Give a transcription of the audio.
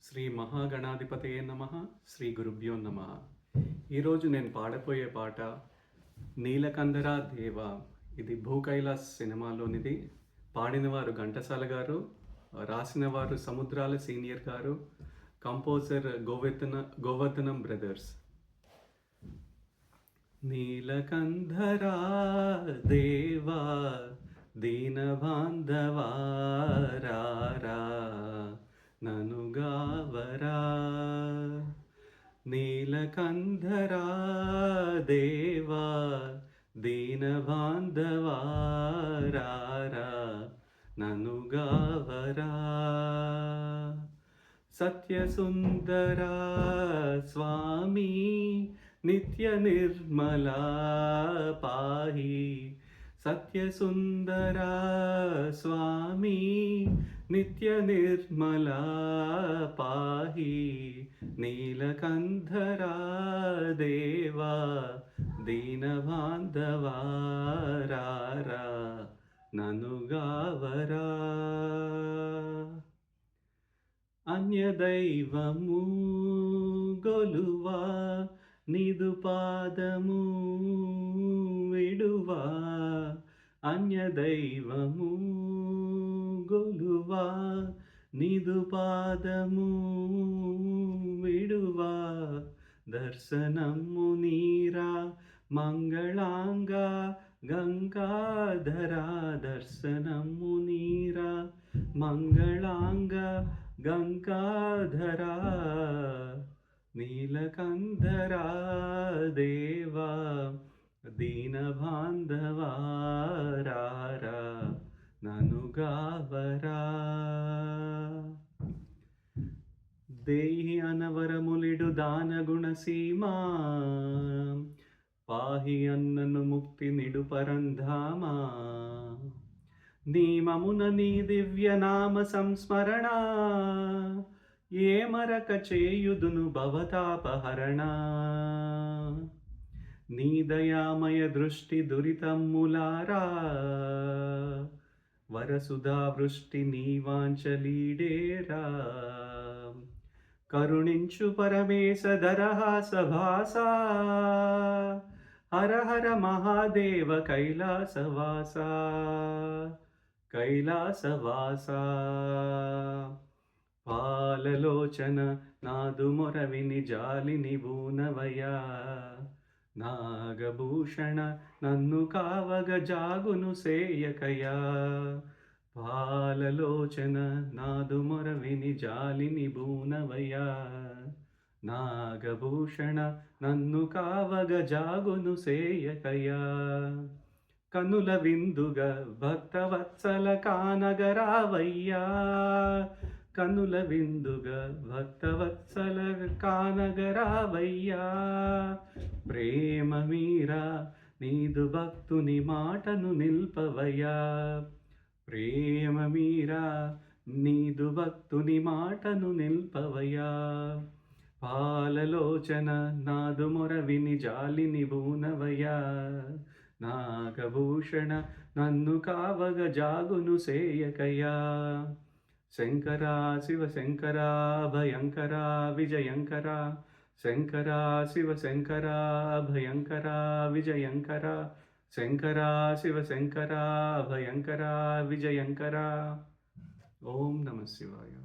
శ్రీ మహాగణాధిపతయే నమః. శ్రీ గురుభ్యో నమః. ఈరోజు నేను పాడబోయే పాట నీలకందరా దేవా. ఇది భూ కైలాస్ సినిమాలోనిది. పాడినవారు ఘంటసాల గారు, రాసినవారు సముద్రాల సీనియర్ గారు, కంపోజర్ గోవర్ధనం బ్రదర్స్. నీలకంధరా దేవా దీనబాంధవా రారా నను గావరా. నీలకంధరా దేవా దీనబాంధవా రారా నను గావరా. సత్యసుందరా స్వామి నిత్య నిర్మలా పాహి. సత్యసుందరా స్వామి నిత్య నిర్మలా పాహి. నీలకంధరా దేవా దీనబాంధవా రారా నను గావరా. అన్యదైవము గొలువా నిదు పాదము విడువా. అన్యదైవము గొలువా నిదు పాదము విడువా. దర్శనము నీరా మంగళాంగ గంగాధరా. దర్శనము నీరా మంగళాంగ గంగాధరా. నీలకంధరా దేవా దీనబాంధవా రారా నను గావరా. దేహి అనవరములిడు దానగుణసీమా. పాహి అన్నను ముక్తి నిడు పరంధామా. నీమమున నీ దివ్యనామ సంస్మరణ. ఏ మరక చేయుదును భవతాపహరణ. నీ దయామయ దృష్టి దురితమ్ములారా. వరసుధా వృష్టి నీ వాంచలీడేరా. కరుణించు పరమేశ దరహాసభాసా. హర హర మహాదేవ కైలాసవాసా. కైలాసవాసా. పాలలోచన నాదు మొరవిని జాలిని బూనవయా. నాగభూషణ నన్ను కావగ జాగును సేయకయా. పాలలోచన నాదు మొరవిని జాలిని బూనవయా. నాగభూషణ నన్ను కావగ జాగును సేయకయా. కనుల విందుగా భక్తవత్సల కానగరావయ్యా. కనుల విందుగా భక్తవత్సల కానగరావయ్యా. ప్రేమ మీరా నీదు భక్తుని మాటను నిల్పవయ్యా. ప్రేమ మీరా నీదు భక్తుని మాటను నిల్పవయ్యా. పాలలోచన నాదు మొరవిని జాలిని బూనవయ్యా. నాగభూషణ నన్ను కావగ జాగును సేయకయా. శంకరా శివ శంకరా భయంకరా విజయంకరా. శంకరా శివ శంకరా భయంకరా విజయంకరా. శంకరా శివ శంకరా భయంకరా విజయంకరా. ఓం నమః శివాయ.